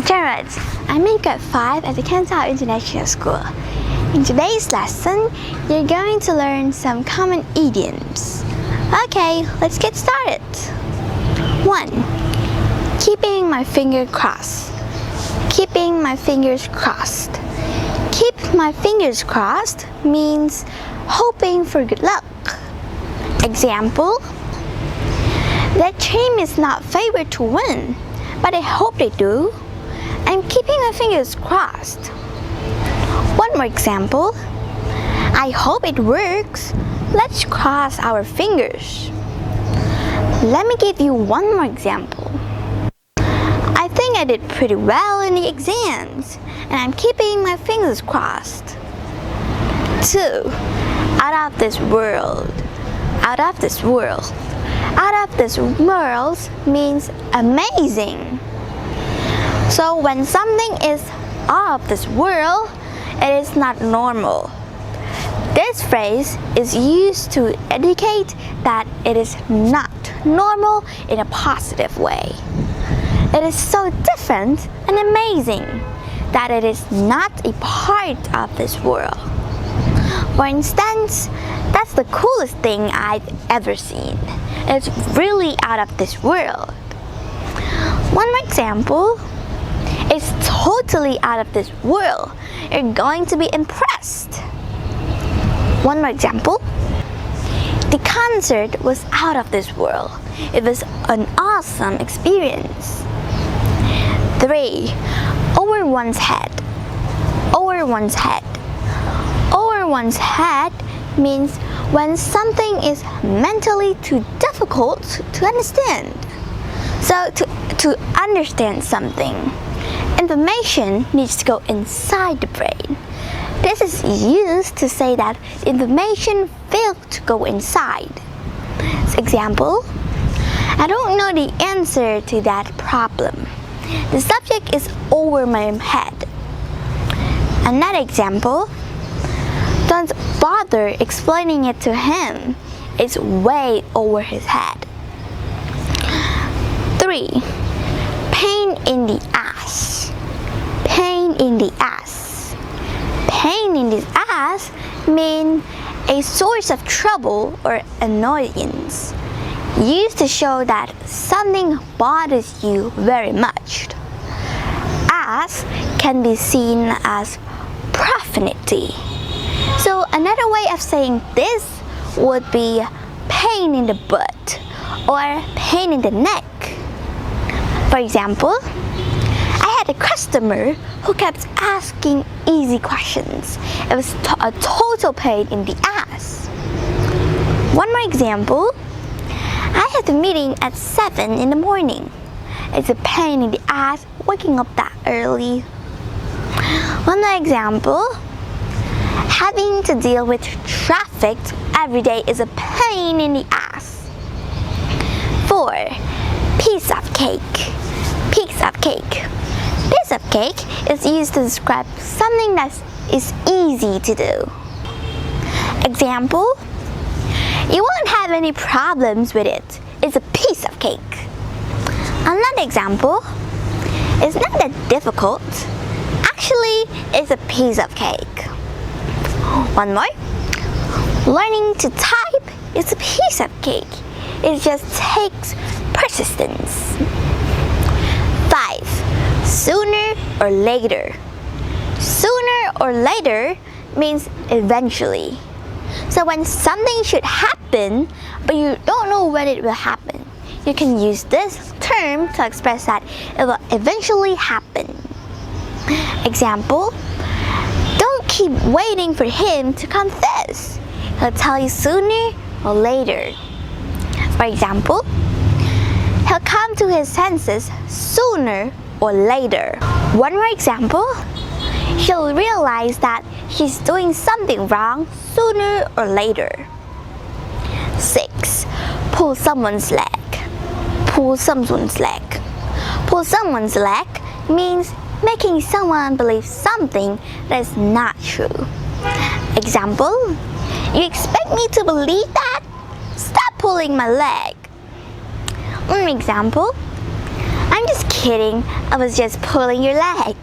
Jared, I'm in grade 5 at the Kansas International School. In today's lesson, you're going to learn some common idioms. Okay, let's get started. 1. Keeping my finger crossed. Keeping my fingers crossed. Keep my fingers crossed means hoping for good luck. Example: that team is not favored to win, but I hope they do. I'm keeping my fingers crossed. One more example: I hope it works. Let's cross our fingers. Let me give you one more example. I think I did pretty well in the exams, and I'm keeping my fingers crossed. 2. Out of this world. Out of this world. Out of this world means amazing. So when something is out of this world, it is not normal. This phrase is used to indicate that it is not normal in a positive way. It is so different and amazing that it is not a part of this world. For instance, that's the coolest thing I've ever seen. It's really out of this world. One more example: it's totally out of this world. You're going to be impressed. One more example: the concert was out of this world. It was an awesome experience. 3. Over one's head. Over one's head. Over one's head means when something is mentally too difficult to understand. So to understand something, information needs to go inside the brain. This is used to say that information failed to go inside. Example: I don't know the answer to that problem. The subject is over my head. Another example: don't bother explaining it to him. It's way over his head. 3. Pain in the ass. Pain in the ass. Pain in the ass means a source of trouble or annoyance, used to show that something bothers you very much. Ass can be seen as profanity. So another way of saying this would be pain in the butt or pain in the neck. For example, I had a customer who kept asking easy questions. It was a total pain in the ass. One more example: I had a meeting at 7 in the morning. It's a pain in the ass waking up that early. One more example: having to deal with traffic every day is a pain in the ass. 4. Piece of cake. Piece of cake. Piece of cake is used to describe something that is easy to do. Example: you won't have any problems with it. It's a piece of cake. Another example: it's not that difficult. Actually, it's a piece of cake. One more: learning to type is a piece of cake. It just takes persistence. 5. Sooner or later. Sooner or later means eventually. So when something should happen, but you don't know when it will happen, you can use this term to express that it will eventually happen. Example: don't keep waiting for him to confess. He'll tell you sooner or later. For example, he'll come to his senses sooner or later. One more example: she'll realize that she's doing something wrong sooner or later. 6. Pull someone's leg. Pull someone's leg. Pull someone's leg means making someone believe something that is not true. Example: you expect me to believe that? Stop pulling my leg. Example: I'm I'm just kidding, I was just pulling your leg.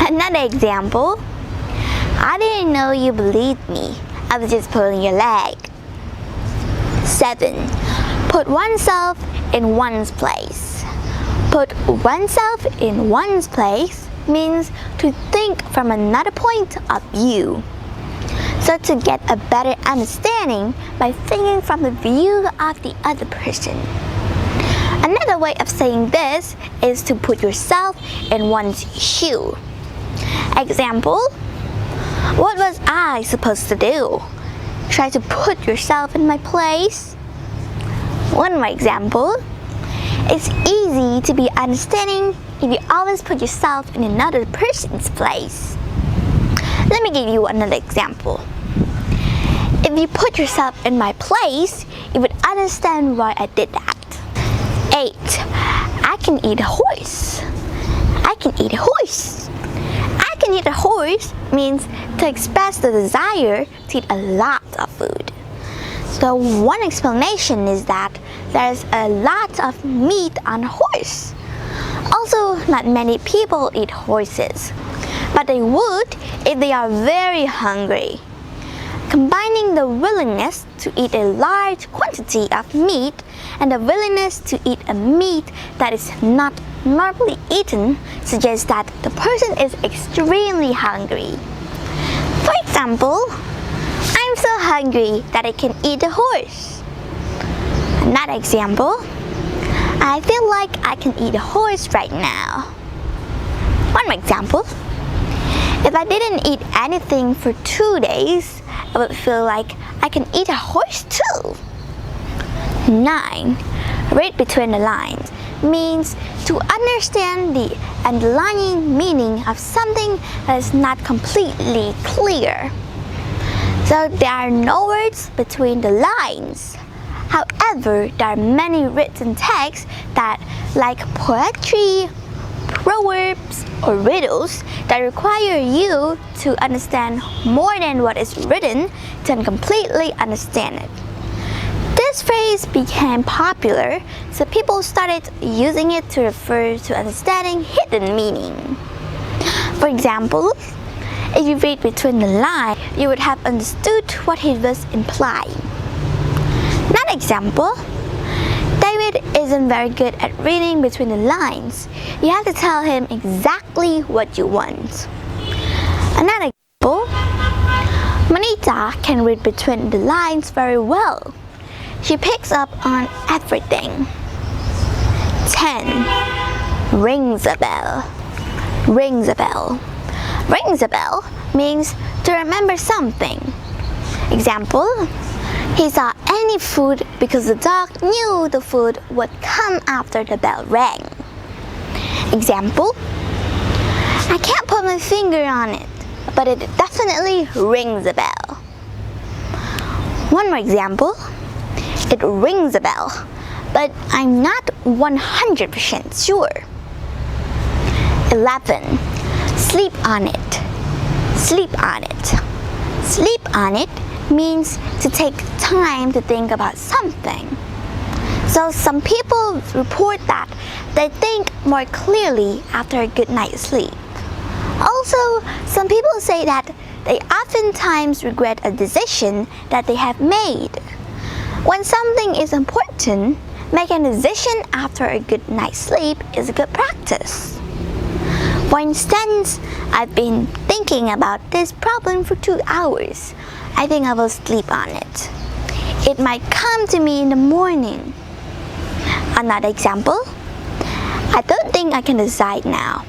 Another example. I didn't know you believed me. I was just pulling your leg. 7. Put oneself in one's place. Put oneself in one's place means to think from another point of view. So to get a better understanding by thinking from the view of the other person. Another way of saying this is to put yourself in one's shoe. Example, what was I supposed to do? Try to put yourself in my place. One more example, it's easy to be understanding if you always put yourself in another person's place. Let me give you another example. If you put yourself in my place, you would understand why I did that. 8. I can eat a horse. I can eat a horse. I can eat a horse means to express the desire to eat a lot of food. So one explanation is that there's a lot of meat on a horse. Also, not many people eat horses, but they would if they are very hungry. Combining the willingness to eat a large quantity of meat and the willingness to eat a meat that is not normally eaten suggests that the person is extremely hungry. For example, I'm so hungry that I can eat a horse. Another example, I feel like I can eat a horse right now. One more example, if I didn't eat anything for 2 days, I would feel like I can eat a horse too. 9. Read between the lines means to understand the underlying meaning of something that is not completely clear. So there are no words between the lines. However, there are many written texts that, like poetry, proverbs, or riddles, that require you to understand more than what is written to completely understand it. This phrase became popular, so people started using it to refer to understanding hidden meaning. For example, if you read between the lines, you would have understood what he was implying. Another example, David isn't very good at reading between the lines. You have to tell him exactly what you want. Another example, Manita can read between the lines very well. She picks up on everything. 10. Rings a bell. Rings a bell. Rings a bell means to remember something. Example, he saw any food because the dog knew the food would come after the bell rang. Example, I can't put my finger on it, but it definitely rings a bell. One more example, it rings a bell, but I'm not 100% sure. 11. Sleep on it. Sleep on it. Sleep on it means to take time to think about something. So some people report that they think more clearly after a good night's sleep. Also, some people say that they oftentimes regret a decision that they have made. When something is important, making a decision after a good night's sleep is a good practice. For instance, I've been thinking about this problem for 2 hours. I think I will sleep on it. It might come to me in the morning. Another example, I don't think I can decide now.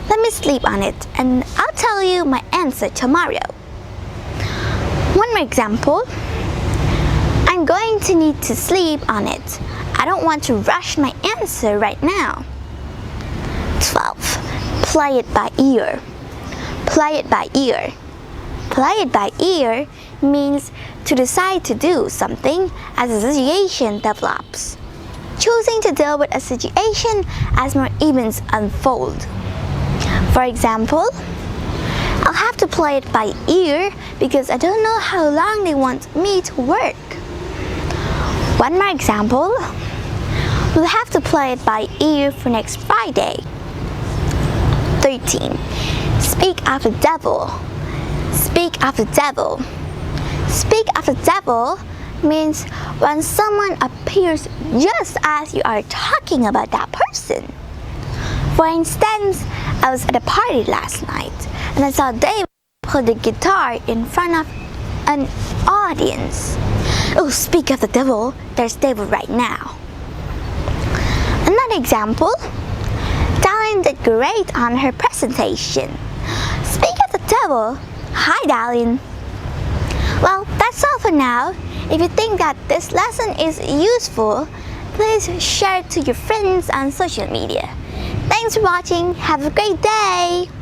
Let me sleep on it and I'll tell you my answer tomorrow. One more example, I'm going to need to sleep on it. I don't want to rush my answer right now. 12. Play it by ear. Play it by ear. Play it by ear means to decide to do something as a situation develops. Choosing to deal with a situation as more events unfold. For example, I'll have to play it by ear because I don't know how long they want me to work. One more example, We'll have to play it by ear for next Friday. 13. Speak of the devil. Speak of the devil. Speak of the devil means when someone appears just as you are talking about that person. For instance, I was at a party last night and I saw Dave play the guitar in front of an audience. Oh, speak of the devil, there's David right now. Another example, Darlene did great on her presentation. Speak of the devil, hi Darlene. Well, that's all for now. If you think that this lesson is useful, please share it to your friends on social media. Thanks for watching. Have a great day.